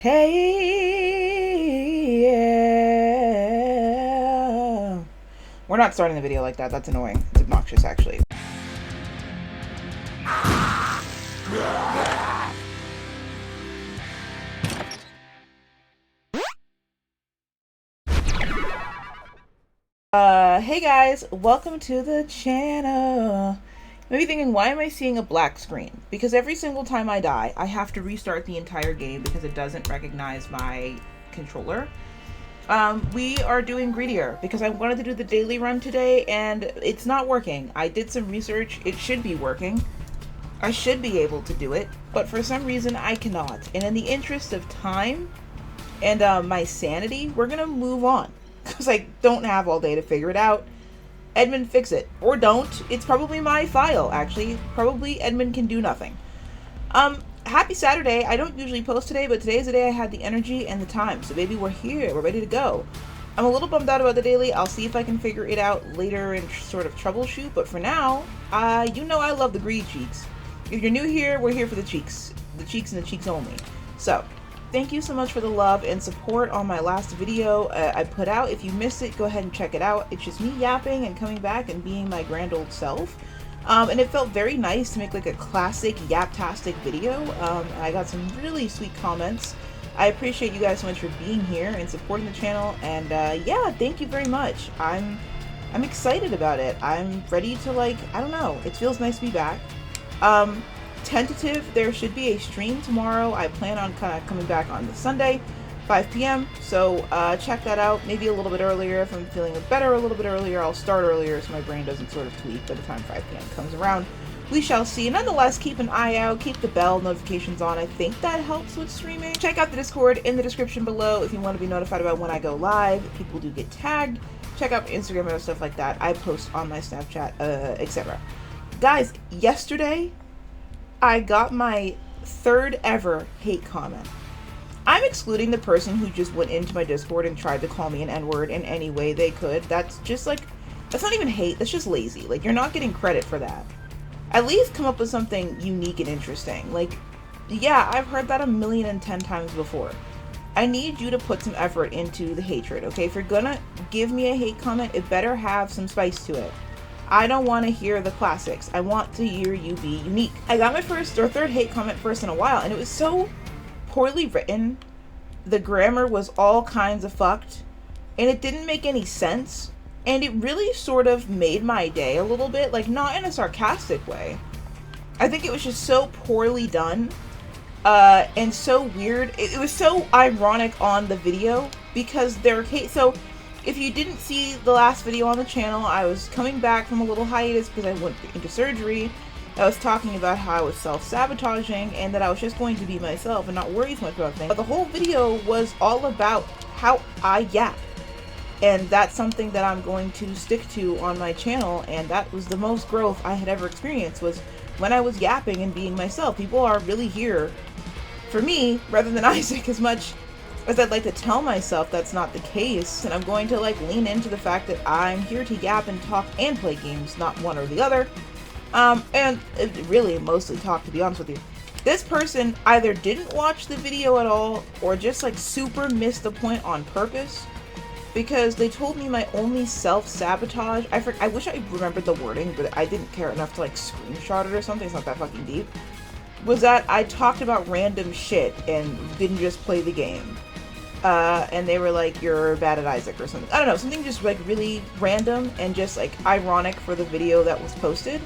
Hey, yeah. We're not starting the video like that. That's annoying. It's obnoxious, actually. Hey guys, welcome to the channel. You may be thinking, why am I seeing a black screen? Because every single time I die, I have to restart the entire game because it doesn't recognize my controller. We are doing greedier because I wanted to do the daily run today and it's not working. I did some research. It should be working. I should be able to do it, but for some reason I cannot. And in the interest of time and my sanity, we're gonna move on because I don't have all day to figure it out. Edmund, fix it. Or don't. It's probably my file, actually. Probably Edmund can do nothing. Happy Saturday. I don't usually post today, but today's the day I had the energy and the time. So baby, we're here. We're ready to go. I'm a little bummed out about the daily. I'll see if I can figure it out later and sort of troubleshoot. But for now, you know I love the greedy cheeks. If you're new here, we're here for the cheeks. The cheeks and the cheeks only. So, thank you so much for the love and support on my last video I put out. If you missed it, go ahead and check it out. It's just me yapping and coming back and being my grand old self. And it felt very nice to make like a classic yap-tastic video. I got some really sweet comments. I appreciate you guys so much for being here and supporting the channel. And yeah, thank you very much. I'm excited about it. I'm ready to, like, I don't know. It feels nice to be back. Tentative, there should be a stream tomorrow. I plan on kind of coming back on the Sunday, 5 p.m. So check that out. Maybe a little bit earlier. If I'm feeling better a little bit earlier, I'll start earlier so my brain doesn't sort of tweak by the time 5 p.m. comes around. We shall see. Nonetheless, keep an eye out. Keep the bell notifications on. I think that helps with streaming. Check out the Discord in the description below if you want to be notified about when I go live. People do get tagged. Check out Instagram and stuff like that. I post on my Snapchat, etc. Guys, yesterday I got my third ever hate comment. I'm excluding the person who just went into my Discord and tried to call me an N-word in any way they could. That's just like, that's not even hate, that's just lazy. Like, you're not getting credit for that. At least come up with something unique and interesting. Like, yeah, I've heard that 1,010,000 times before. I need you to put some effort into the hatred, okay? If you're gonna give me a hate comment, it better have some spice to it. I don't want to hear the classics. I want to hear you be unique. I got my first or third hate comment first in a while, and it was so poorly written. The grammar was all kinds of fucked, and it didn't make any sense. And it really sort of made my day a little bit, like, not in a sarcastic way. I think it was just so poorly done, and so weird. It was so ironic on the video because they're hate. So, if you didn't see the last video on the channel, I was coming back from a little hiatus because I went into surgery. I was talking about how I was self-sabotaging and that I was just going to be myself and not worry too much about things. But the whole video was all about how I yap. And that's something that I'm going to stick to on my channel, and that was the most growth I had ever experienced, was when I was yapping and being myself. People are really here for me rather than Isaac, as much as I'd like to tell myself that's not the case. And I'm going to, like, lean into the fact that I'm here to yap and talk and play games, not one or the other. And really mostly talk, to be honest with you. This person either didn't watch the video at all or just, like, super missed the point on purpose, because they told me my only self-sabotage, I wish I remembered the wording, but I didn't care enough to, like, screenshot it or something. It's not that fucking deep. Was that I talked about random shit and didn't just play the game. And they were like, you're bad at Isaac or something. I don't know, something just, like, really random and just, like, ironic for the video that was posted.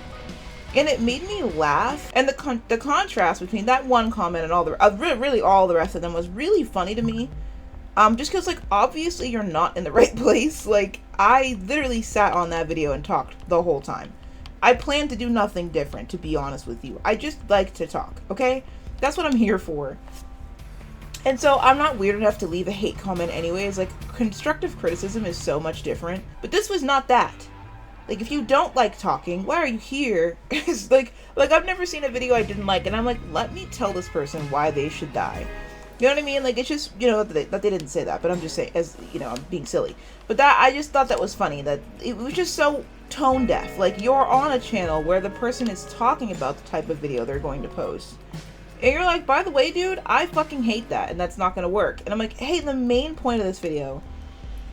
And it made me laugh. And the contrast between that one comment and all the really all the rest of them was really funny to me. Just because, like, obviously you're not in the right place. Like, I literally sat on that video and talked the whole time. I plan to do nothing different, to be honest with you. I just like to talk, okay? That's what I'm here for. And so I'm not weird enough to leave a hate comment anyways. Like, constructive criticism is so much different. But this was not that. Like, if you don't like talking, why are you here? It's like I've never seen a video I didn't like, and I'm like, let me tell this person why they should die. You know what I mean? Like, it's just, you know, that they didn't say that, but I'm just saying, as, you know, I'm being silly. But that, I just thought that was funny, that it was just so tone deaf. Like, you're on a channel where the person is talking about the type of video they're going to post. And you're like, by the way, dude, I fucking hate that, and that's not gonna work. And I'm like, hey, the main point of this video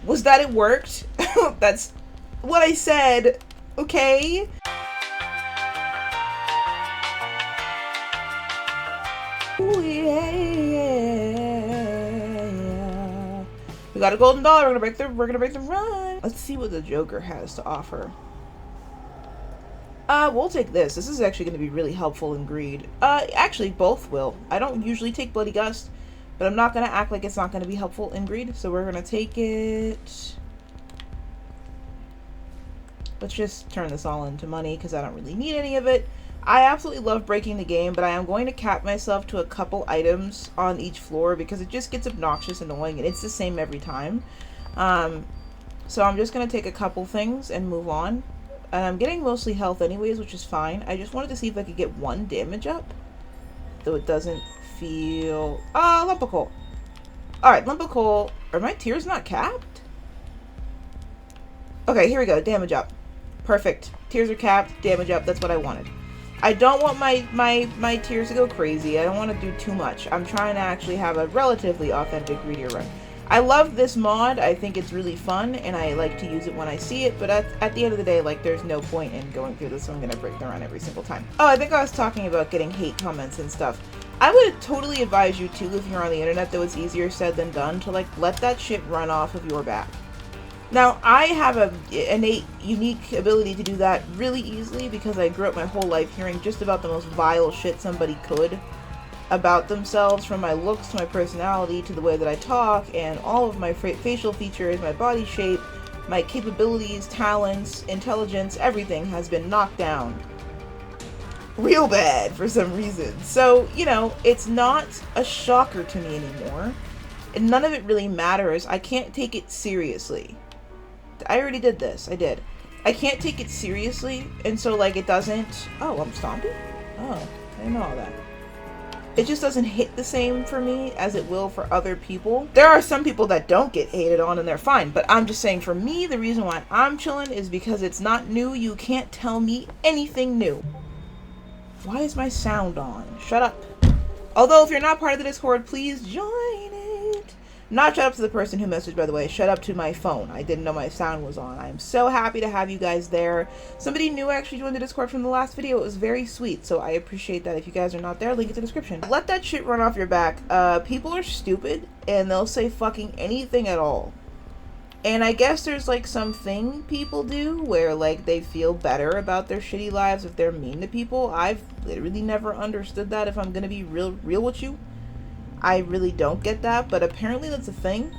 was that it worked. That's what I said, okay? Ooh, yeah. We got a golden dollar. We're gonna break the run. Let's see what the Joker has to offer. We'll take this. This is actually going to be really helpful in greed. Actually, both will. I don't usually take Bloody Gust, but I'm not going to act like it's not going to be helpful in greed, so we're going to take it. Let's just turn this all into money, because I don't really need any of it. I absolutely love breaking the game, but I am going to cap myself to a couple items on each floor, because it just gets obnoxious and annoying, and it's the same every time. So I'm just going to take a couple things and move on. And I'm getting mostly health anyways, which is fine. I just wanted to see if I could get 1 damage up. Though it doesn't feel... lump of coal. Alright, lump of coal. Are my tiers not capped? Okay, here we go. Damage up. Perfect. Tiers are capped. Damage up. That's what I wanted. I don't want my tiers to go crazy. I don't want to do too much. I'm trying to actually have a relatively authentic greedier run. I love this mod. I think it's really fun, and I like to use it when I see it, but at the end of the day, like, there's no point in going through this, so I'm going to break the run every single time. Oh, I think I was talking about getting hate comments and stuff. I would totally advise you, too, if you're on the internet, though it's easier said than done, to, like, let that shit run off of your back. Now, I have an innate, unique ability to do that really easily, because I grew up my whole life hearing just about the most vile shit somebody could about themselves, from my looks to my personality to the way that I talk, and all of my facial features, my body shape, my capabilities, talents, intelligence, everything has been knocked down real bad for some reason. So, you know, it's not a shocker to me anymore, and none of it really matters. I can't take it seriously. I already did this. I did. I can't take it seriously, and so, like, it doesn't... Oh, I'm stomping? Oh, I didn't know all that. It just doesn't hit the same for me as it will for other people. There are some people that don't get hated on and they're fine, but I'm just saying, for me, the reason why I'm chilling is because it's not new. You can't tell me anything new. Why is my sound on? Shut up. Although, if you're not part of the Discord, please join it. Not shut up to the person who messaged, by the way. Shut up to my phone. I didn't know my sound was on. I'm so happy to have you guys there. Somebody new actually joined the Discord from the last video. It was very sweet, so I appreciate that. If you guys are not there, link in the description. Let that shit run off your back. People are stupid, and they'll say fucking anything at all. And I guess there's, like, something people do where, like, they feel better about their shitty lives if they're mean to people. I've literally never understood that, if I'm gonna be real with you. I really don't get that, but apparently that's a thing.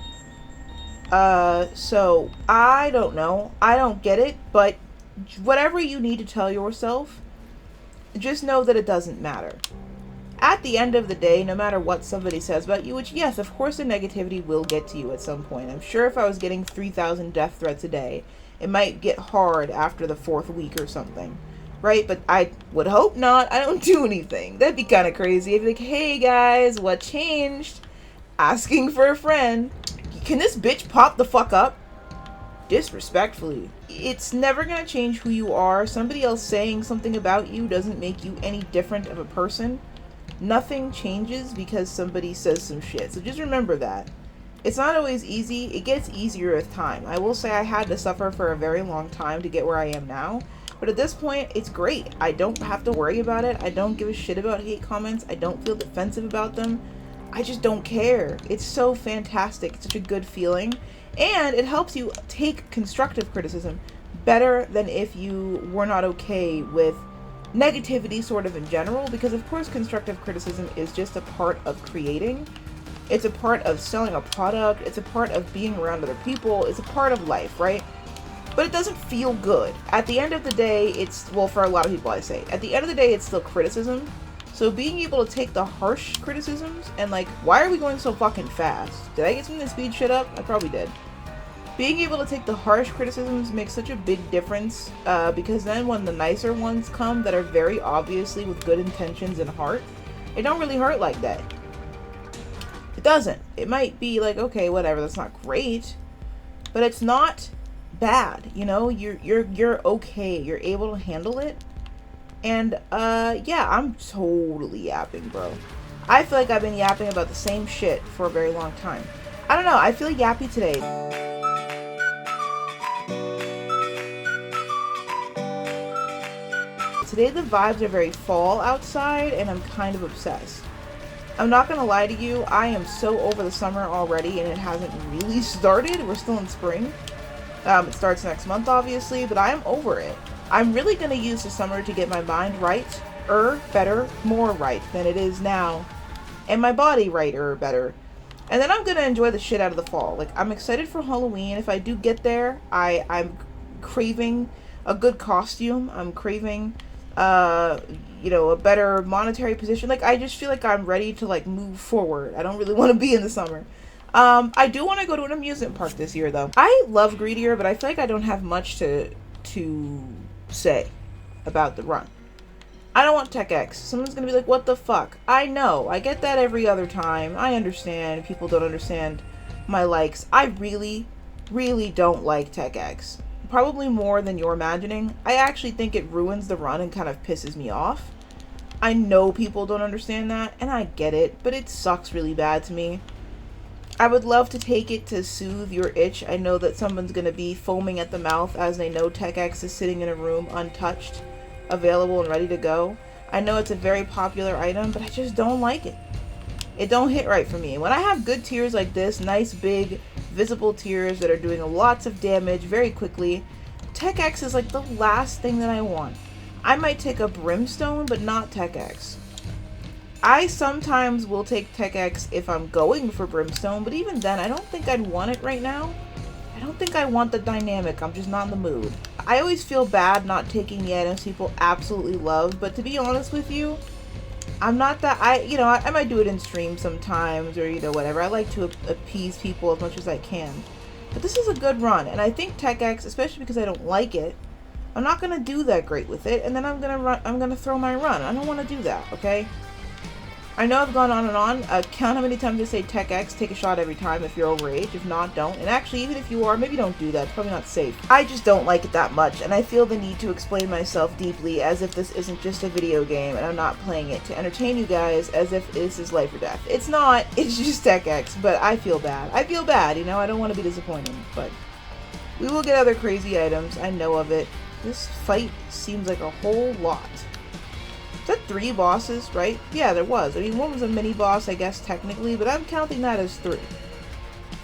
So, I don't know. I don't get it, but whatever you need to tell yourself, just know that it doesn't matter. At the end of the day, no matter what somebody says about you, which, yes, of course the negativity will get to you at some point. I'm sure if I was getting 3,000 death threats a day, it might get hard after the 4th week or something. Right? But I would hope not. I don't do anything. That'd be kind of crazy. If you're like, hey guys, what changed? Asking for a friend. Can this bitch pop the fuck up? Disrespectfully. It's never gonna change who you are. Somebody else saying something about you doesn't make you any different of a person. Nothing changes because somebody says some shit. So just remember that. It's not always easy. It gets easier with time. I will say I had to suffer for a very long time to get where I am now. But at this point, it's great. I don't have to worry about it. I don't give a shit about hate comments. I don't feel defensive about them. I just don't care. It's so fantastic. It's such a good feeling. And it helps you take constructive criticism better than if you were not okay with negativity sort of in general. Because of course, constructive criticism is just a part of creating. It's a part of selling a product. It's a part of being around other people. It's a part of life, right? But it doesn't feel good. At the end of the day, it's, well, for a lot of people I say, at the end of the day, it's still criticism. So being able to take the harsh criticisms and, like, why are we going so fucking fast? Did I get something to speed shit up? I probably did. Being able to take the harsh criticisms makes such a big difference, because then when the nicer ones come that are very obviously with good intentions and heart, it don't really hurt like that. It doesn't. It might be like, okay, whatever, that's not great, but it's not bad, you know. You're okay. You're able to handle it. And yeah, I'm totally yapping, bro. I feel like I've been yapping about the same shit for a very long time. I don't know, I feel yappy today. Today the vibes are very fall outside, and I'm kind of obsessed. I'm not gonna lie to you, I am so over the summer already, and it hasn't really started. We're still in spring. It starts next month, obviously, but I am over it. I'm really gonna use the summer to get my mind right, better, more right than it is now, and my body right, better. And then I'm gonna enjoy the shit out of the fall. Like, I'm excited for Halloween. If I do get there, I'm craving a good costume. I'm craving you know, a better monetary position. Like, I just feel like I'm ready to, like, move forward. I don't really want to be in the summer. I do want to go to an amusement park this year, though. I love Greedier, but I feel like I don't have much to say about the run. I don't want Tech X. Someone's gonna be like, what the fuck? I know. I get that every other time. I understand. People don't understand my likes. I really, really don't like Tech X. Probably more than you're imagining. I actually think it ruins the run and kind of pisses me off. I know people don't understand that, and I get it, but it sucks really bad to me. I would love to take it to soothe your itch. I know that someone's going to be foaming at the mouth as they know Tech X is sitting in a room untouched, available, and ready to go. I know it's a very popular item, but I just don't like it. It don't hit right for me. When I have good tiers like this, nice, big, visible tiers that are doing lots of damage very quickly, Tech X is like the last thing that I want. I might take a Brimstone, but not Tech X. I sometimes will take Tech X if I'm going for Brimstone, but even then, I don't think I'd want it right now. I don't think I want the dynamic. I'm just not in the mood. I always feel bad not taking the items people absolutely love, but to be honest with you, I'm not that, I might do it in stream sometimes, or, whatever. I like to appease people as much as I can. But this is a good run, and I think Tech X, especially because I don't like it, I'm not gonna do that great with it, and then I'm gonna throw my run. I don't want to do that, okay? I know I've gone on and on. Count how many times I say Tech X, take a shot every time if you're overage. If not, don't. And actually, even if you are, maybe don't do that. It's probably not safe. I just don't like it that much, and I feel the need to explain myself deeply as if this isn't just a video game and I'm not playing it to entertain you guys as if this is life or death. It's not. It's just Tech X, but I feel bad. I feel bad, I don't want to be disappointing, but we will get other crazy items. I know of it. This fight seems like a whole lot. Is that 3 bosses, right? Yeah, there was. I mean, one was a mini boss, I guess, technically, but I'm counting that as 3.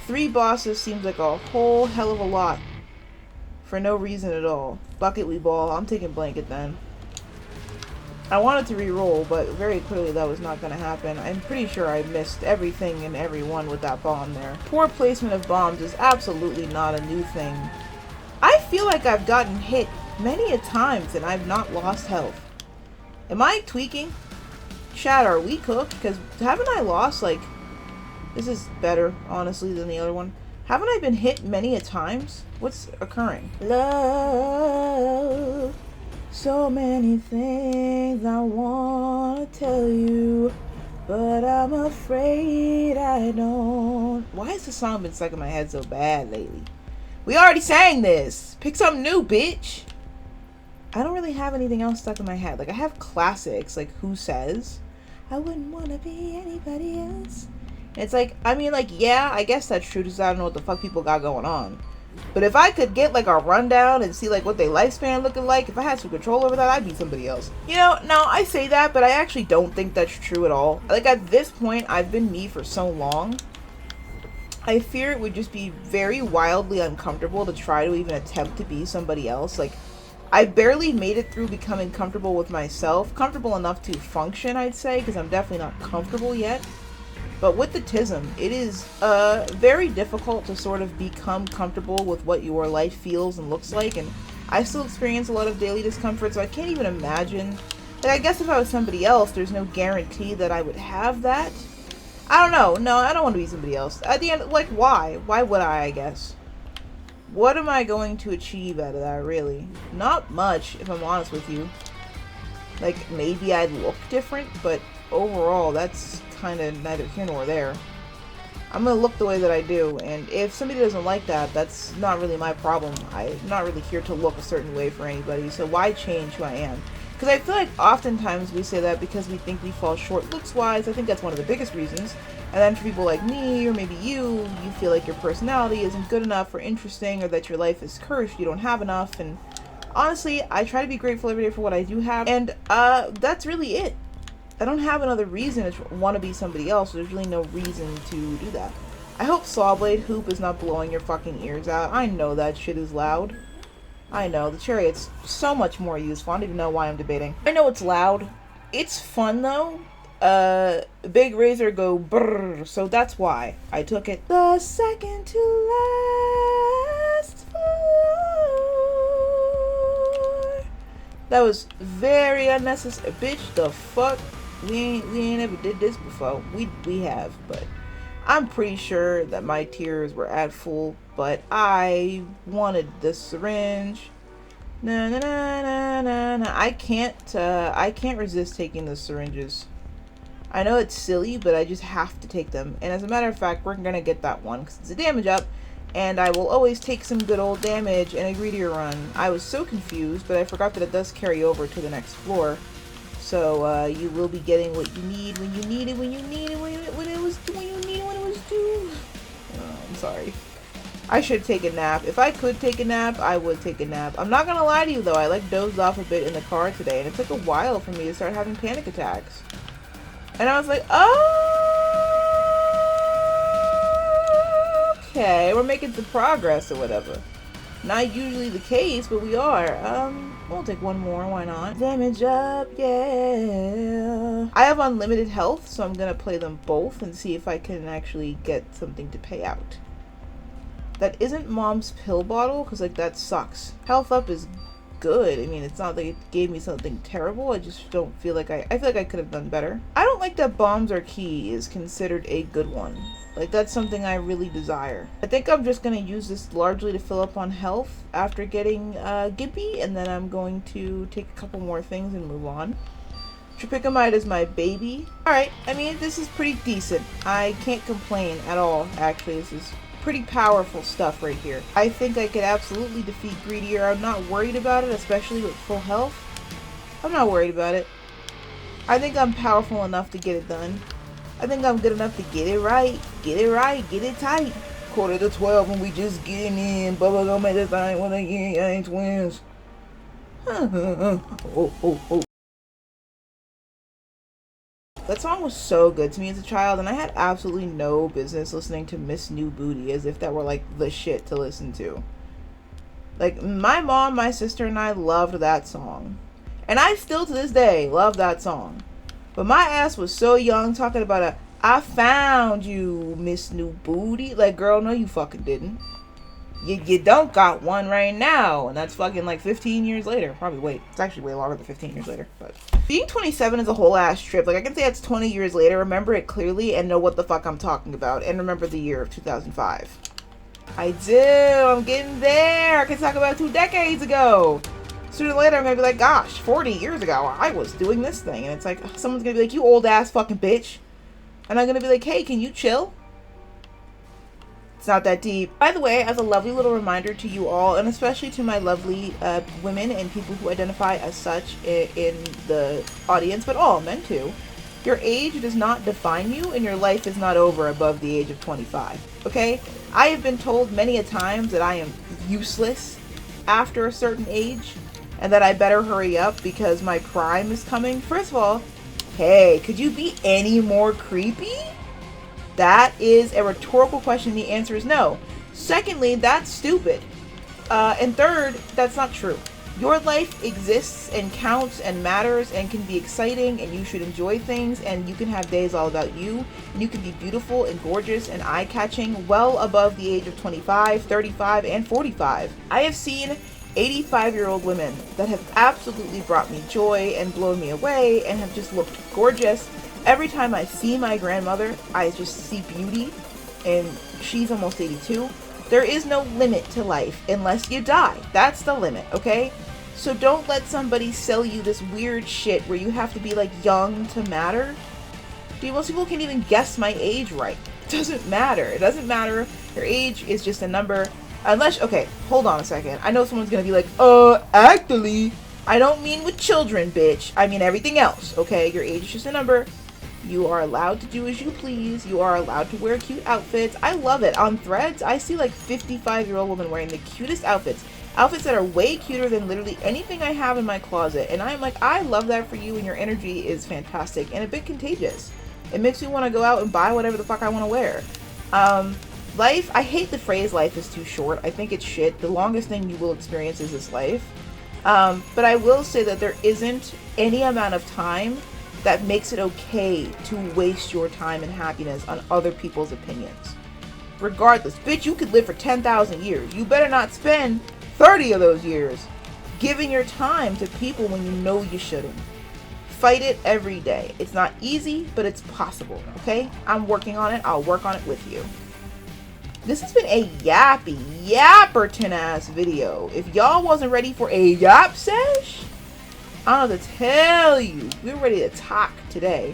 3 bosses seems like a whole hell of a lot for no reason at all. Bucket we ball. I'm taking blanket then. I wanted to re-roll, but very clearly that was not going to happen. I'm pretty sure I missed everything and everyone with that bomb there. Poor placement of bombs is absolutely not a new thing. I feel like I've gotten hit many a times and I've not lost health. Am I tweaking? Chat, are we cooked? Because haven't I lost, like... This is better, honestly, than the other one. Haven't I been hit many a times? What's occurring? Love, so many things I want to tell you, but I'm afraid I don't. Why has the song been stuck in my head so bad lately? We already sang this! Pick something new, bitch! I don't really have anything else stuck in my head. Like, I have classics, like Who Says? I wouldn't want to be anybody else. And it's like, I mean, like, yeah, I guess that's true, because I don't know what the fuck people got going on. But if I could get, like, a rundown and see, like, what their lifespan looking like, if I had some control over that, I'd be somebody else. No, I say that, but I actually don't think that's true at all. Like, at this point, I've been me for so long. I fear it would just be very wildly uncomfortable to try to even attempt to be somebody else. Like, I barely made it through becoming comfortable with myself. Comfortable enough to function, I'd say, because I'm definitely not comfortable yet. But with the TISM, it is very difficult to sort of become comfortable with what your life feels and looks like. And I still experience a lot of daily discomfort, so I can't even imagine. Like, I guess if I was somebody else, there's no guarantee that I would have that. I don't know. No, I don't want to be somebody else. At the end, like, why? Why would I guess? What am I going to achieve out of that, really? Not much, if I'm honest with you. Like, maybe I'd look different, but overall, that's kind of neither here nor there. I'm gonna look the way that I do, and if somebody doesn't like that, that's not really my problem. I'm not really here to look a certain way for anybody, so why change who I am? Because I feel like oftentimes we say that because we think we fall short looks-wise. I think that's one of the biggest reasons. And then for people like me, or maybe you feel like your personality isn't good enough or interesting, or that your life is cursed, you don't have enough. And honestly, I try to be grateful every day for what I do have. And that's really it. I don't have another reason to want to be somebody else. There's really no reason to do that. I hope Sawblade Hoop is not blowing your fucking ears out. I know that shit is loud. I know, the Chariot's so much more useful. I don't even know why I'm debating. I know it's loud. It's fun though. Big Razor go brrr, so that's why I took it. The second to last floor. That was very unnecessary. Bitch, the fuck? We ain't ever did this before. We have, but I'm pretty sure that my tears were at full, but I wanted the syringe. Na na na na na na. I can't resist taking the syringes. I know it's silly, but I just have to take them. And as a matter of fact, we're gonna get that one because it's a damage up, and I will always take some good old damage in a greedier run. I was so confused, but I forgot that it does carry over to the next floor. So you will be getting what you need when you need it, when you need it, when it was due. Oh, I'm sorry. I should take a nap. If I could take a nap, I would take a nap. I'm not gonna lie to you though, I like dozed off a bit in the car today, and it took a while for me to start having panic attacks. And I was like, oh, okay, we're making some progress or whatever. Not usually the case, but we are. We'll take one more, why not? Damage up, yeah. I have unlimited health, so I'm gonna play them both and see if I can actually get something to pay out. That isn't Mom's pill bottle, because like that sucks. Health up is good. I mean, it's not like it gave me something terrible. I just don't feel like I feel like I could have done better. I don't like that Bombs Are Key is considered a good one. Like, that's something I really desire. I think I'm just going to use this largely to fill up on health after getting Gimpy, and then I'm going to take a couple more things and move on. Tropicamide is my baby. Alright, I mean, this is pretty decent. I can't complain at all, actually. This is pretty powerful stuff right here. I think I could absolutely defeat Greedier. I'm not worried about it, especially with full health. I'm not worried about it. I think I'm powerful enough to get it done. I think I'm good enough to get it right, get it tight. 11:45 and we just getting in. Bubba gonna make this thing when they ain't twins. Oh. That song was so good to me as a child, and I had absolutely no business listening to Miss New Booty as if that were like the shit to listen to. Like, my mom, my sister, and I loved that song. And I still to this day love that song. But my ass was so young talking about I found you, Miss New Booty. Like, girl, no you fucking didn't. You don't got one right now. And that's fucking like 15 years later. Probably, wait, it's actually way longer than 15 years later. But being 27 is a whole ass trip. Like, I can say it's 20 years later, remember it clearly, and know what the fuck I'm talking about. And remember the year of 2005. I do. I'm getting there. I can talk about 2 decades ago. Sooner or later, I'm gonna be like, gosh, 40 years ago, I was doing this thing. And it's like, someone's gonna be like, you old ass fucking bitch. And I'm gonna be like, hey, can you chill? It's not that deep. By the way, as a lovely little reminder to you all, and especially to my lovely women and people who identify as such in the audience, but all men too, your age does not define you, and your life is not over above the age of 25. Okay? I have been told many a times that I am useless after a certain age, and that I better hurry up because my prime is coming. First of all, hey, could you be any more creepy? That is a rhetorical question. The answer is no. Secondly, that's stupid. And third, that's not true. Your life exists and counts and matters and can be exciting, and you should enjoy things, and you can have days all about you, and you can be beautiful and gorgeous and eye-catching well above the age of 25, 35, and 45. I have seen 85-year-old women that have absolutely brought me joy and blown me away and have just looked gorgeous. Every time I see my grandmother, I just see beauty, and she's almost 82. There is no limit to life unless you die. That's the limit, okay? So don't let somebody sell you this weird shit where you have to be like young to matter. Dude, most people can't even guess my age right. It doesn't matter. It doesn't matter. Your age is just a number. Unless, okay, hold on a second. I know someone's gonna be like, actually, I don't mean with children, bitch. I mean everything else, okay? Your age is just a number. You are allowed to do as you please. You are allowed to wear cute outfits. I love it. On Threads, I see like 55-year-old women wearing the cutest outfits. Outfits that are way cuter than literally anything I have in my closet. And I'm like, I love that for you, and your energy is fantastic and a bit contagious. It makes me want to go out and buy whatever the fuck I want to wear. Life, I hate the phrase life is too short. I think it's shit. The longest thing you will experience is this life. But I will say that there isn't any amount of time that makes it okay to waste your time and happiness on other people's opinions. Regardless, bitch, you could live for 10,000 years. You better not spend 30 of those years giving your time to people when you know you shouldn't. Fight it every day. It's not easy, but it's possible, okay? I'm working on it. I'll work on it with you. This has been a yapperton ass video. If y'all wasn't ready for a yap sesh, I don't know what to tell you. We're ready to talk today.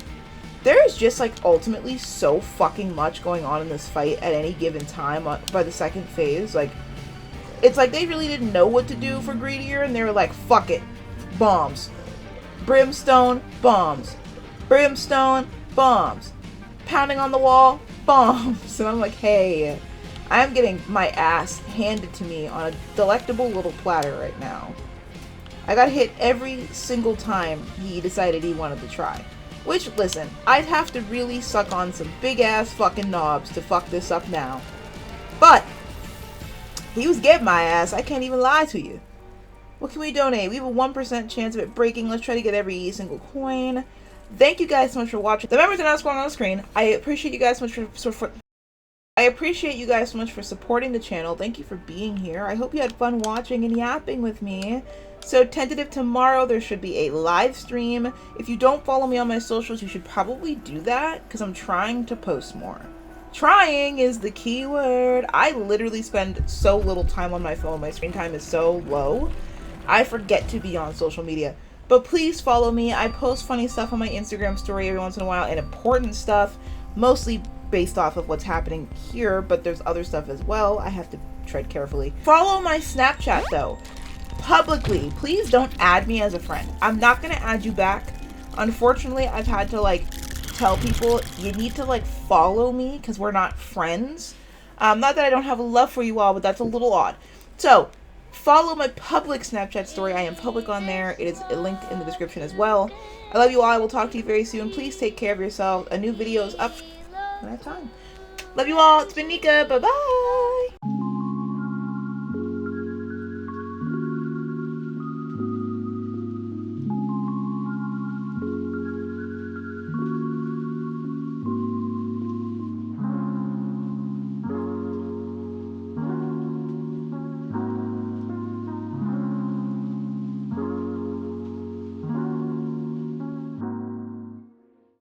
There is just like ultimately so fucking much going on in this fight at any given time by the second phase. Like, it's like they really didn't know what to do for Greedier, and they were like, fuck it. Bombs. Brimstone, bombs. Brimstone, bombs. Pounding on the wall, bombs. And I'm like, hey, I'm getting my ass handed to me on a delectable little platter right now. I got hit every single time he decided he wanted to try. Which, listen, I'd have to really suck on some big ass fucking knobs to fuck this up now. But he was getting my ass. I can't even lie to you. What can we donate? We have a 1% chance of it breaking. Let's try to get every single coin. Thank you guys so much for watching. The members are not scrolling on the screen. I appreciate you guys so much for supporting the channel. Thank you for being here. I hope you had fun watching and yapping with me. So tentative tomorrow, there should be a live stream. If you don't follow me on my socials, you should probably do that because I'm trying to post more. Trying is the key word. I literally spend so little time on my phone. My screen time is so low. I forget to be on social media. But please follow me. I post funny stuff on my Instagram story every once in a while and important stuff, mostly based off of what's happening here, but there's other stuff as well. I have to tread carefully. Follow my Snapchat though. Publicly, please don't add me as a friend. I'm not gonna add you back. Unfortunately, I've had to like tell people you need to like follow me because we're not friends. Not that I don't have a love for you all, but that's a little odd. So follow my public Snapchat story. I am public on there. It is linked in the description as well. I love you all. I will talk to you very soon. Please take care of yourself. A new video is up when I have time. Love you all. It's been Nika. Bye bye.